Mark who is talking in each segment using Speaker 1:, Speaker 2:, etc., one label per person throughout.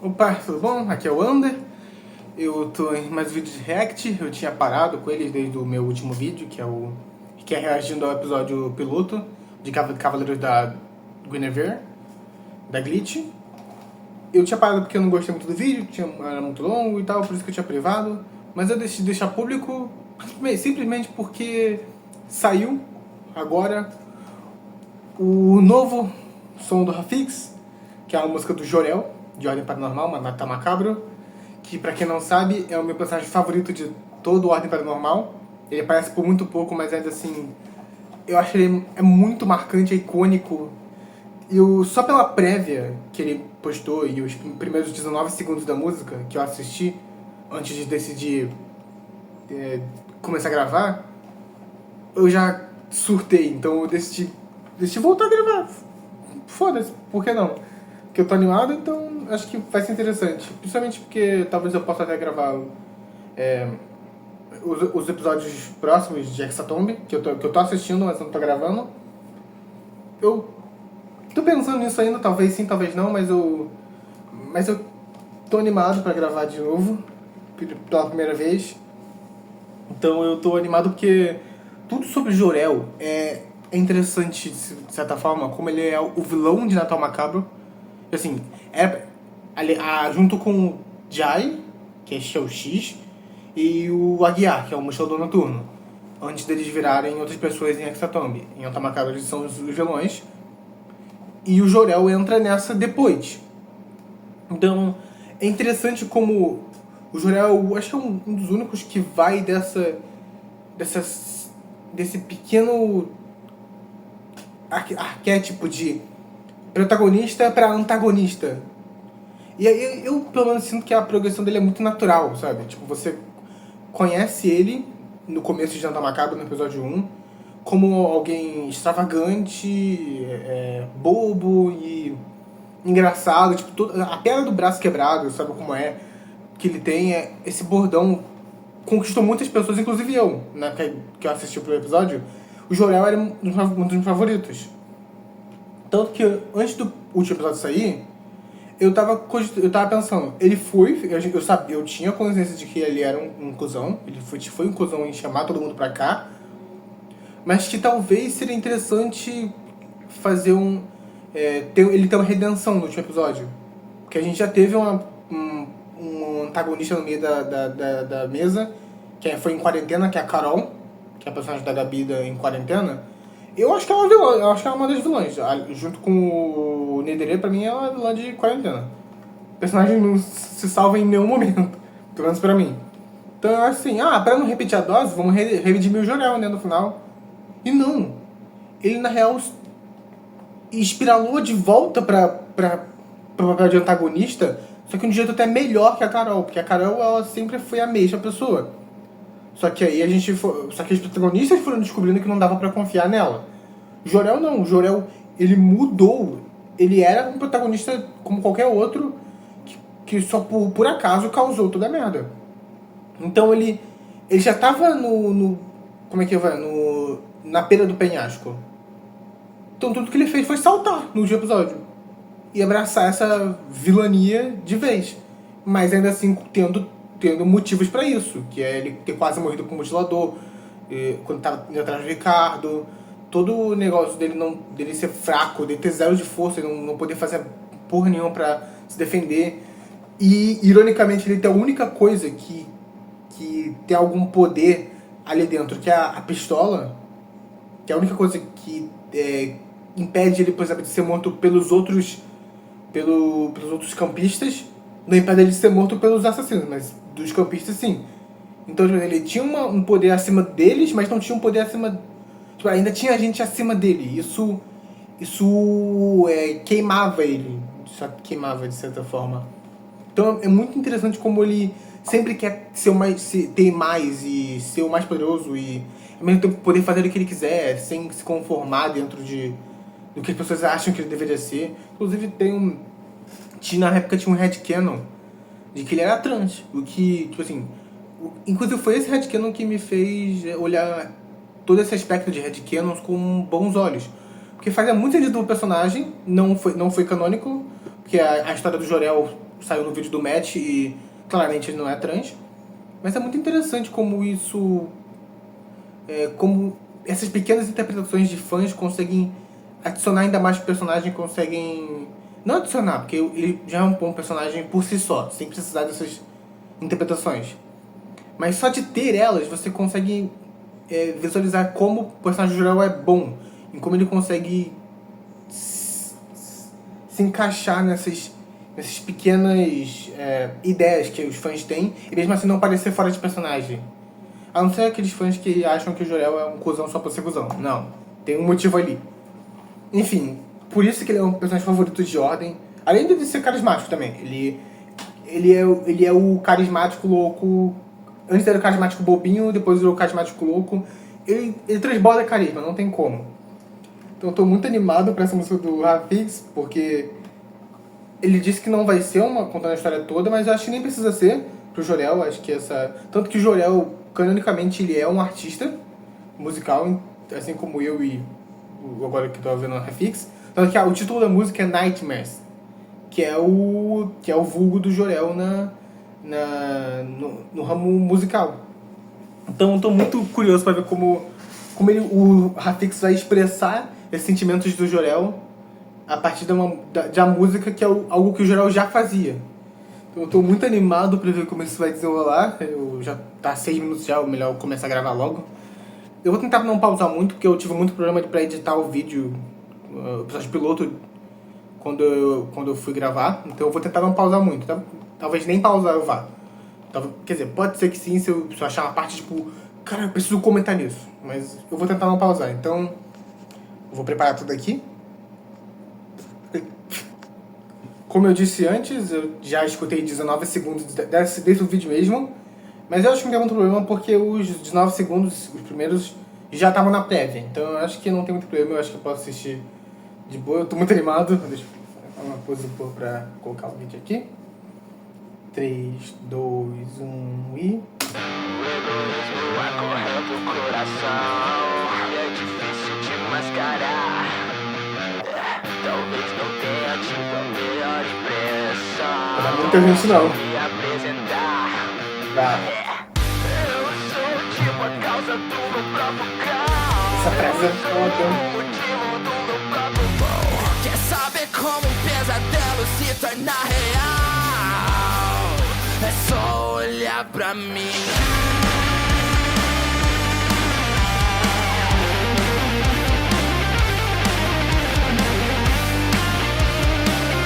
Speaker 1: Opa, tudo bom? Aqui é o Ander. Eu tô em mais um vídeo de React. Eu tinha parado com eles desde o meu último vídeo, que é reagindo ao episódio piloto de Cavaleiros da Guinevere, da Glitch. Eu tinha parado porque eu não gostei muito do vídeo, era muito longo e tal, por isso que eu tinha privado. Mas eu decidi deixar público simplesmente porque saiu agora o novo som do Rafix, que é uma música do Jorel, de Ordem Paranormal, Mata Macabro, que pra quem não sabe é o meu personagem favorito de todo o Ordem Paranormal. Ele aparece por muito pouco, mas ainda assim eu acho ele é muito marcante, é icônico. Só pela prévia que ele postou e os primeiros 19 segundos da música que eu assisti antes de decidir começar a gravar, eu já surtei, então eu decidi voltar a gravar. Foda-se, por que não? Porque eu tô animado, então acho que vai ser interessante. Principalmente porque talvez eu possa até gravar os episódios próximos de Hexatomb, que eu tô assistindo, mas não tô gravando. Eu tô pensando nisso ainda, talvez sim, talvez não, mas eu tô animado pra gravar de novo, pela primeira vez. Então eu tô animado porque tudo sobre Jorel é interessante, de certa forma, como ele é o vilão de Natal Macabro. Assim, junto com o Jai, que é o X, e o Aguiar, que é o Mochilador Noturno, antes deles virarem outras pessoas em Hexatomb. Em Natal Macabro eles são os vilões, e o Jorel entra nessa depois. Então, é interessante como o Jorel, acho que é um dos únicos que vai desse pequeno arquétipo de protagonista para antagonista. E aí eu, pelo menos, sinto que a progressão dele é muito natural, sabe? Tipo, você conhece ele no começo de Natal Macabro, no episódio 1, como alguém extravagante, bobo e engraçado. Tipo, a pedra do braço quebrado, sabe como é? Que ele tem, esse bordão conquistou muitas pessoas, inclusive eu, né, que eu assisti o primeiro episódio. O Jorel era um dos meus favoritos. Tanto que antes do último episódio sair, eu tava pensando, ele foi, eu tinha consciência de que ele era um cuzão, ele foi um cuzão em chamar todo mundo pra cá, mas que talvez seria interessante fazer ele ter uma redenção no último episódio. Porque a gente já teve um antagonista no meio da mesa, que foi em quarentena, que é a Carol, que é a personagem da Gabi em quarentena. Eu acho que ela é uma vilã, eu acho que ela é uma das vilãs. Junto com o Nedere, pra mim, ela é a vilã de quarentena. O personagem não se salva em nenhum momento, pelo menos pra mim. Então eu acho assim, pra não repetir a dose, vamos redimir o Jorel, né, no final. E não. Ele, na real, espiralou de volta pro papel de antagonista, só que de um jeito até melhor que a Carol, porque a Carol, ela sempre foi a mesma pessoa. Só que aí só que os protagonistas foram descobrindo que não dava pra confiar nela. Jorel não, o Jorel, ele mudou. Ele era um protagonista como qualquer outro que só por acaso causou toda a merda. Então ele já tava como é que vai? Na beira do penhasco. Então tudo que ele fez foi saltar no último episódio e abraçar essa vilania de vez. Mas ainda assim tendo motivos pra isso, que é ele ter quase morrido com o mutilador, quando tava indo atrás do Ricardo, todo o negócio dele ser fraco, dele ter zero de força, ele não poder fazer porra nenhuma pra se defender. E, ironicamente, ele tem a única coisa que tem algum poder ali dentro, que é a pistola, que é a única coisa que impede ele, por exemplo, de ser morto pelos outros campistas. Não impede ele de ser morto pelos assassinos, mas dos campistas sim. Então ele tinha um poder acima deles, mas não tinha um poder acima. Tipo, ainda tinha gente acima dele. Isso queimava ele. Só queimava de certa forma. Então é muito interessante como ele sempre quer ter mais e ser o mais poderoso e ao mesmo tempo poder fazer o que ele quiser, sem se conformar dentro do que as pessoas acham que ele deveria ser. Inclusive na época tinha um headcanon de que ele era trans. O que, tipo assim, inclusive foi esse headcanon que me fez olhar todo esse aspecto de headcanons com bons olhos. Porque fazia muito sentido do personagem, não foi canônico, porque a história do Jorel saiu no vídeo do Match e claramente ele não é trans. Mas é muito interessante como isso... como essas pequenas interpretações de fãs conseguem adicionar ainda mais pro personagem, conseguem... Não adicionar, porque ele já é um bom personagem por si só, sem precisar dessas interpretações. Mas só de ter elas, você consegue visualizar como o personagem geral é bom, em como ele consegue se encaixar nessas pequenas ideias que os fãs têm, e mesmo assim não parecer fora de personagem. A não ser aqueles fãs que acham que o Jor-El é um cuzão só pra ser cuzão. Não, tem um motivo ali. Enfim, por isso que ele é um personagem favorito de Ordem. Além de ser carismático também. Ele é o carismático louco. Antes era o carismático bobinho, depois virou o carismático louco. Ele transborda carisma, não tem como. Então eu tô muito animado pra essa música do Rafix, porque ele disse que não vai ser contando a história toda, mas eu acho que nem precisa ser pro Jor-El. Acho que tanto que o Jor-El, canonicamente, ele é um artista musical, assim como eu e agora que tô vendo o Rafix. Tanto que o título da música é Nightmares, que é o vulgo do Jor-El no ramo musical. Então eu tô muito curioso para ver como o Rafix vai expressar esses sentimentos do Jor-El a partir da música, que é algo que o Jor-El já fazia. Então eu tô muito animado para ver como isso vai desenrolar. Eu já tá 6 minutos já, é melhor eu começar a gravar logo. Eu vou tentar não pausar muito, porque eu tive muito problema para editar o vídeo, o episódio piloto, quando eu fui gravar. Então eu vou tentar não pausar muito, tá? Talvez nem pausar eu vá. Quer dizer, pode ser que sim, se eu achar uma parte tipo, cara, eu preciso comentar nisso. Mas eu vou tentar não pausar. Então, eu vou preparar tudo aqui. Como eu disse antes, eu já escutei 19 segundos desde o vídeo mesmo. Mas eu acho que não tem muito problema, porque os 19 segundos, os primeiros, já estavam na prévia. Então eu acho que não tem muito problema, eu acho que eu posso assistir de boa. Eu tô muito animado. Deixa eu fazer uma pose pra colocar o vídeo aqui. 3, 2, 1 e...
Speaker 2: Egoísmo acorrendo o coração, é difícil de mascarar. Talvez não tenha tido a melhor impressão.
Speaker 1: Não dá muita gente não.
Speaker 2: Me apresentar.
Speaker 1: Tá.
Speaker 2: Eu sou tipo a causa do meu próprio caos.
Speaker 1: Essa frase é
Speaker 2: O
Speaker 1: foda.
Speaker 2: motivo do meu próprio mal. Quer saber como um pesadelo se torna real? É só olhar pra mim.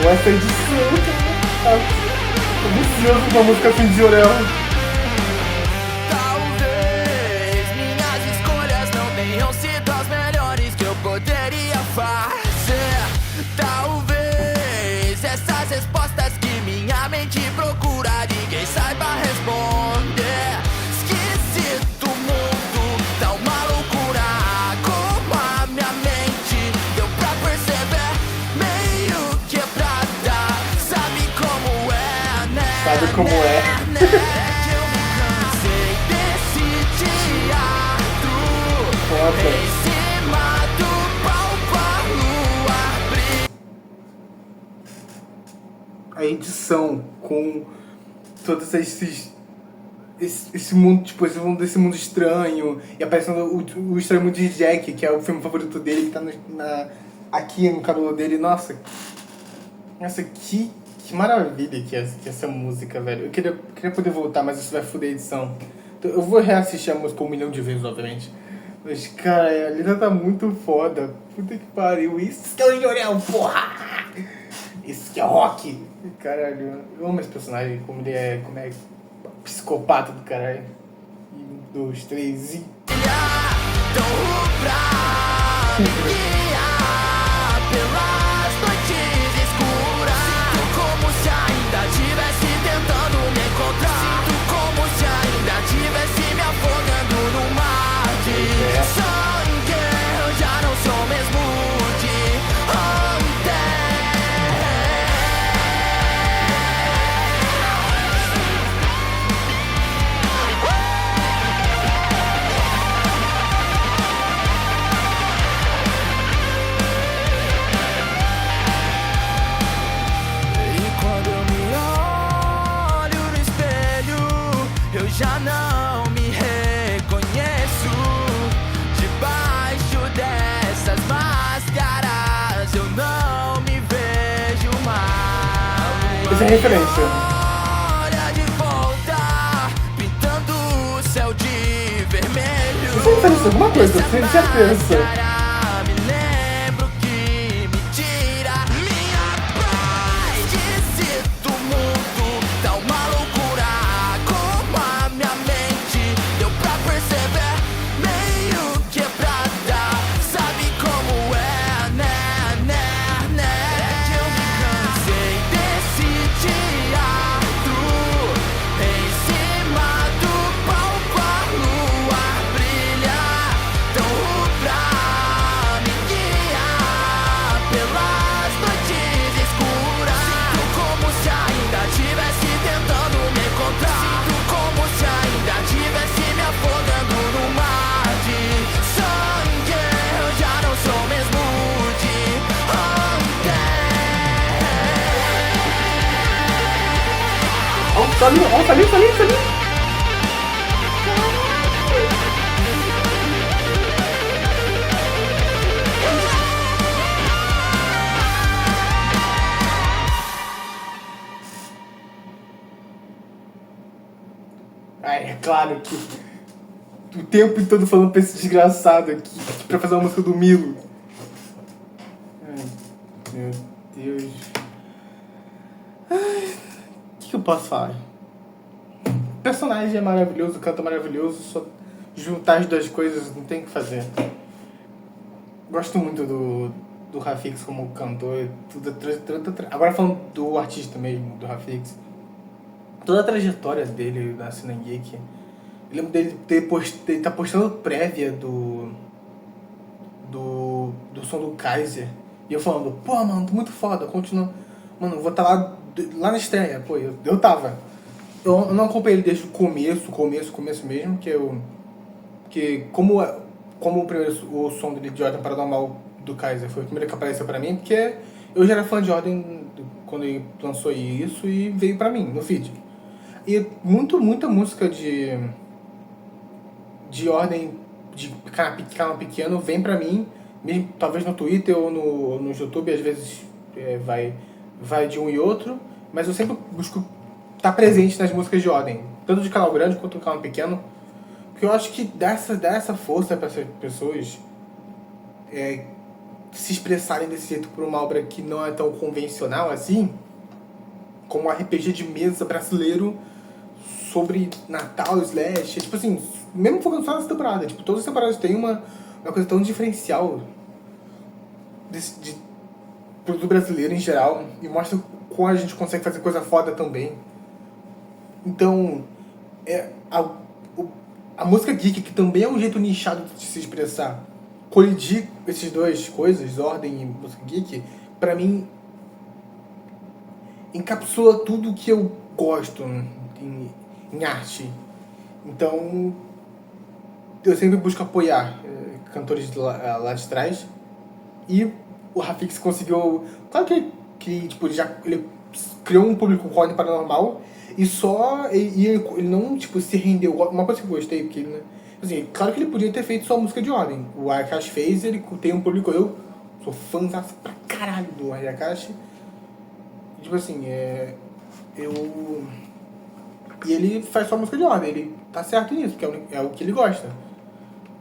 Speaker 1: Com essa edição, cara. Tô vicioso com a música assim de Jor-El.
Speaker 2: Talvez minhas escolhas não tenham sido as melhores que eu poderia fazer. Talvez essas respostas que minha mente procura ninguém saiba responder. Esquisito mundo, tá uma loucura. Como a minha mente deu pra perceber, meio quebrada. Sabe como é, né?
Speaker 1: Sabe como é?
Speaker 2: Que eu me cansei desse teatro.
Speaker 1: Foda.
Speaker 2: Em cima do palco a lua brilha.
Speaker 1: A edição com todos esse mundo, tipo, desse mundo estranho, e aparecendo o Estranho Mundo de Jack, que é o filme favorito dele, que tá aqui no cabelo dele. Nossa, que maravilha que é essa música, velho. Eu queria poder voltar, mas isso vai foder a edição. Então, eu vou reassistir a música 1 milhão de vezes, obviamente. Mas, cara, a letra tá muito foda. Puta que pariu. Isso que é o Jor-El, porra! Isso que é rock! Caralho, eu amo esse personagem, como ele é psicopata do caralho. 1, 2, 3 e...
Speaker 2: Tão rubra, guia pelas noites escuras. Sinto como se ainda estivesse tentando me encontrar. Sinto como se ainda estivesse me afogando no mar de sangue. Eu já não sou o mesmo de ontem.
Speaker 1: Essa é a referência.
Speaker 2: Hora de voltar, pintando o céu de vermelho.
Speaker 1: Isso é referência a alguma coisa, eu tenho certeza.
Speaker 2: Me lembro que me tira minha paz. Disse do mundo, tá uma loucura. Como a minha mente deu pra perceber, meio quebrada. Sabe como é, né? É que eu me cansei desse teatro. Em cima do palco a lua brilha tão rubra, me guia pelas noites escuras. Sinto como se ainda tivesse tentando me encontrar. Sinto como se ainda tivesse me afogando no mar de sangue. Eu já não sou mesmo de ontem.
Speaker 1: Ó, tá ali. Ai, é claro que o tempo todo falando pra esse desgraçado aqui, pra fazer uma música do Milo. Ai, meu Deus. Ai, o que eu posso falar? O personagem é maravilhoso, o canto é maravilhoso, só juntar as duas coisas não tem o que fazer. Gosto muito do Rafix como cantor. Agora falando do artista mesmo, do Rafix. Toda a trajetória dele na cena geek. Eu lembro dele ele tá postando prévia do som do Kaiser. E eu falando, pô, mano, tô muito foda, continua. Mano, eu vou estar lá na estreia. Pô, eu tava. Eu não acompanhei ele desde o começo mesmo, que como o som dele de Ordem Paranormal do Kaiser foi o primeiro que apareceu pra mim, porque eu já era fã de Ordem quando ele lançou isso e veio pra mim, no feed. E muita música de Ordem, de canal pequeno, vem pra mim, mesmo, talvez no Twitter ou no YouTube, às vezes vai de um e outro, mas eu sempre busco estar presente nas músicas de Ordem, tanto de canal grande quanto de canal pequeno, porque eu acho que dá essa força para essas pessoas se expressarem desse jeito por uma obra que não é tão convencional assim, como um RPG de mesa brasileiro sobre Natal, Slash, tipo assim, mesmo focando só nessa temporada, tipo, todas as temporadas têm uma coisa tão diferencial de produto brasileiro em geral, e mostra como a gente consegue fazer coisa foda também. Então, a música geek, que também é um jeito nichado de se expressar, colidir essas duas coisas, Ordem e música geek, pra mim, encapsula tudo que eu gosto em arte. Então, eu sempre busco apoiar cantores lá de trás. E o Rafix conseguiu... Claro que tipo, ele criou um público com Ordem Paranormal e ele não tipo, se rendeu. Uma coisa que eu gostei, porque ele, né, assim, claro que ele podia ter feito só música de Ordem. O Ayakashi fez, ele tem um público... Eu sou fãzaço pra caralho do Ayakashi. Tipo assim, E ele faz só música de Ordem, ele tá certo nisso, porque é o que ele gosta.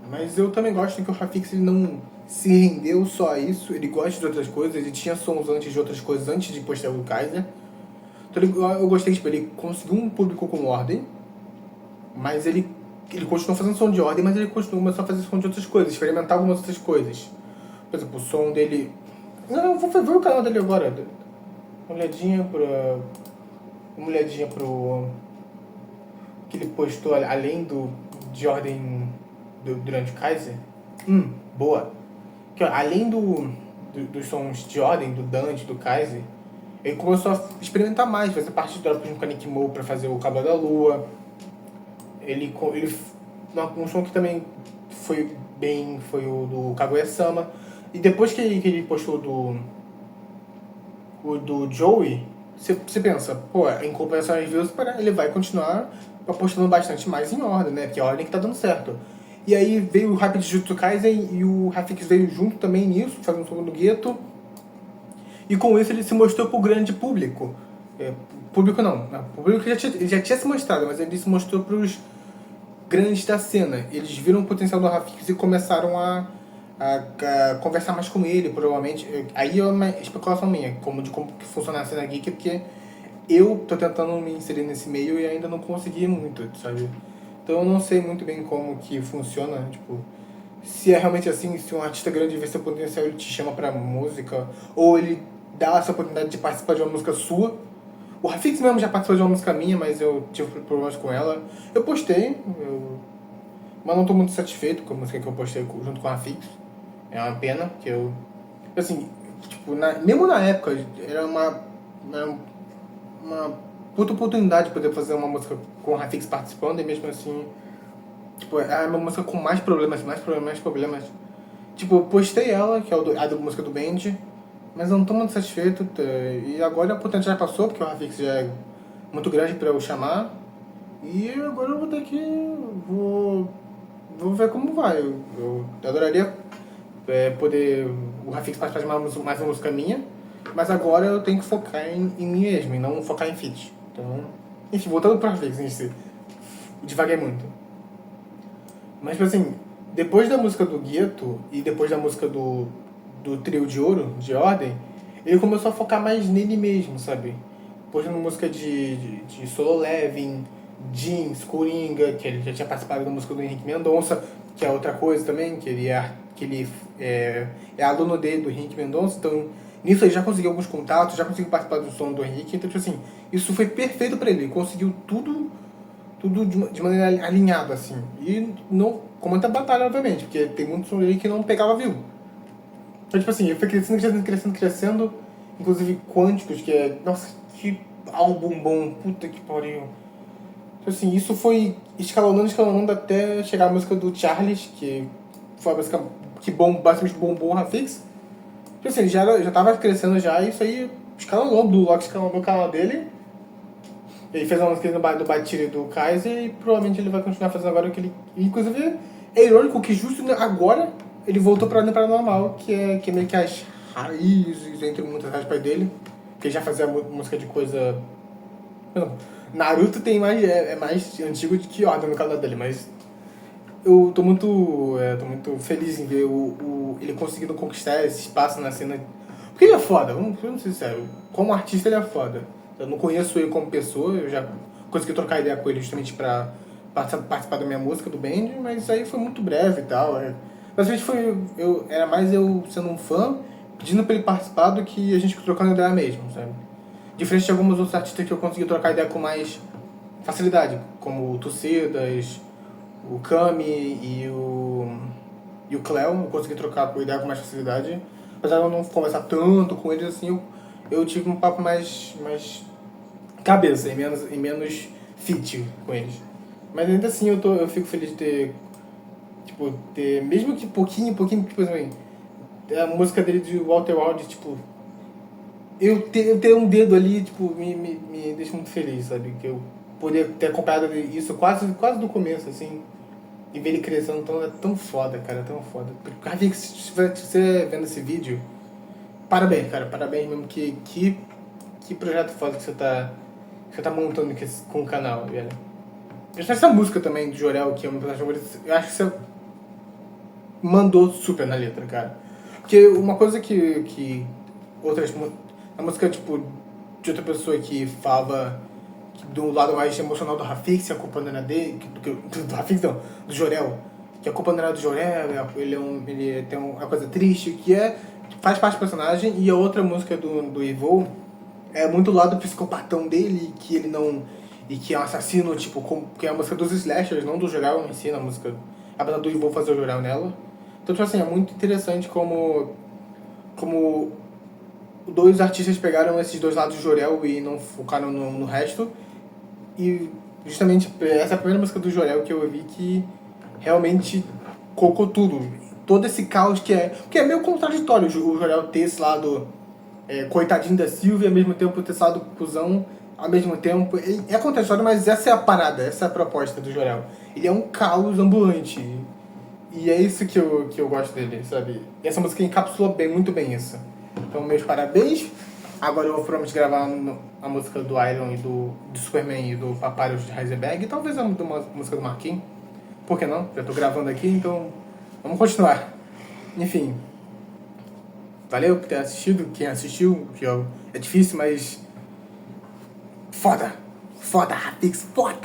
Speaker 1: Mas eu também gosto que o Rafix ele não se rendeu só a isso, ele gosta de outras coisas, ele tinha sons antes de outras coisas, antes de postar o Kaiser. Então eu gostei, tipo, ele conseguiu um público com Ordem, mas ele continuou fazendo som de Ordem, mas ele começou a fazer som de outras coisas, experimentar algumas outras coisas. Por exemplo, o som dele... Não, eu vou ver o canal dele agora. Uma olhadinha pro que ele postou além de Ordem durante o Kaiser. Boa. Que, ó, além dos sons de Ordem, do Dante, do Kaiser, ele começou a experimentar mais, fazer parte do com a Nick Mo pra fazer o Cabo da Lua. Um som que também foi bem, foi o do Kaguya-sama. E depois que ele postou o do Joey, você pensa, pô, em compensação às views, ele vai continuar apostando bastante mais em Ordem, né? Porque é a Ordem que tá dando certo. E aí veio o Hype de Jujutsu Kaisen e o Rafix veio junto também nisso, fazendo um som do Gueto. E com isso ele se mostrou pro grande público. Público não. O público ele já tinha se mostrado, mas ele se mostrou pros grandes da cena. Eles viram o potencial do Rafix e começaram a conversar mais com ele, provavelmente. Aí é uma especulação minha, de como que funciona a cena geek, porque eu tô tentando me inserir nesse meio e ainda não consegui muito, sabe? Então eu não sei muito bem como que funciona, tipo, se é realmente assim, se um artista grande vê seu potencial, ele te chama pra música, ou ele dá essa oportunidade de participar de uma música sua. O Rafix mesmo já participou de uma música minha, mas eu tive problemas com ela. Eu postei, mas não tô muito satisfeito com a música que eu postei junto com o Rafix. É uma pena, que eu... Assim, tipo, mesmo na época, era uma puta oportunidade de poder fazer uma música com o Rafix participando, e mesmo assim, tipo, é uma música com mais problemas. Tipo, eu postei ela, que é a da música do Band, mas eu não tô muito satisfeito, e agora a oportunidade já passou, porque o Rafix já é muito grande pra eu chamar, e agora eu vou ter que... Vou ver como vai. Eu adoraria poder o Rafix participar de mais uma música minha, mas agora eu tenho que focar em mim mesmo, e não focar em feat. Então, enfim, voltando pro Rafix em si, devaguei muito. Mas, tipo assim, depois da música do Gueto e depois da música do Trio de Ouro, de Ordem, ele começou a focar mais nele mesmo, sabe? Postando música de Solo Levin, Jeans, Coringa, que ele já tinha participado da música do Henrique Mendonça, que é outra coisa também, que ele é aluno dele, do Henrique Mendonça, então nisso ele já conseguiu alguns contatos, já conseguiu participar do som do Henrique, então tipo assim, isso foi perfeito pra ele conseguiu tudo de maneira alinhada, assim, e não, com muita batalha, obviamente, porque tem muitos som dele que não pegava view. Então tipo assim, ele foi crescendo, inclusive Quânticos, que é, nossa, que álbum bom, puta que pariu. Então assim, isso foi escalonando até chegar a música do Charles, que foi a música que basicamente bombou o Rafix. Então assim, ele já tava crescendo já, e isso aí escalonou, o Blue Lock escalonou o canal dele. Ele fez uma música do Batire do Kaiser e provavelmente ele vai continuar fazendo agora o que ele... Inclusive, é irônico que justo agora ele voltou pra Paranormal, que é meio que as raízes, entre muitas aspas dele, que ele já fazia música de coisa... Não, Naruto tem é mais antigo do que Ordem no canal dele, mas eu tô muito feliz em ver ele conseguindo conquistar esse espaço na cena. Porque ele é foda, vamos ser sinceros. Como artista ele é foda. Eu não conheço ele como pessoa, eu já consegui trocar ideia com ele justamente pra participar da minha música, do band, mas isso aí foi muito breve e tal. Basicamente era mais eu sendo um fã, pedindo pra ele participar do que a gente trocando ideia mesmo, sabe? Diferente de alguns outros artistas que eu consegui trocar ideia com mais facilidade, como o Tucedas, o Kami e o Cleo, eu consegui trocar ideia com mais facilidade. Apesar de eu não conversar tanto com eles assim, eu tive um papo mais cabeça e menos fit com eles. Mas ainda assim eu fico feliz de ter, mesmo que pouquinho, tipo assim, a música dele de Walter Wild, tipo, eu ter um dedo ali, tipo, me deixa muito feliz, sabe? Que eu poder ter acompanhado isso quase do começo, assim, e ver ele crescendo, então é tão foda, cara, tão foda. Rafix, se você vendo esse vídeo, parabéns, cara, parabéns mesmo, que projeto foda que você tá montando aqui com o canal, velho. Essa música também do Jorel, que é uma das favoritas, eu acho que você mandou super na letra, cara. Porque uma coisa que outras... A música, tipo, de outra pessoa que falava que do lado mais emocional do Rafix, a culpa não era dele, do Rafix não, do Jorel, que a culpa não era do Jorel, ele tem uma coisa triste, que faz parte do personagem, e a outra música do Evil é muito do lado psicopatão dele, que ele não... E que é um assassino, tipo, que é a música dos slashers, não do Jorel em si, na música, apesar do Evil fazer o Jorel nela. Então, tipo assim, é muito interessante como dois artistas pegaram esses dois lados do Jorel e não focaram no resto. E justamente essa é a primeira música do Jorel que eu ouvi que realmente colocou tudo. Todo esse caos que é... Porque é meio contraditório o Jorel ter esse lado coitadinho da Silvia e ao mesmo tempo ter esse lado cuzão, ao mesmo tempo... É contraditório, mas essa é a parada, essa é a proposta do Jorel. Ele é um caos ambulante. E é isso que eu gosto dele, sabe? E essa música encapsula muito bem isso. Então, meus parabéns Agora eu vou provavelmente gravar a música do Iron e do Superman e do Papyrus de Heisenberg. E talvez a música do Marquinhos. Por que não? Já tô gravando aqui, então vamos continuar. Enfim. Valeu por ter assistido. Quem assistiu, que é difícil, mas... Foda! Foda, Rapix, foda!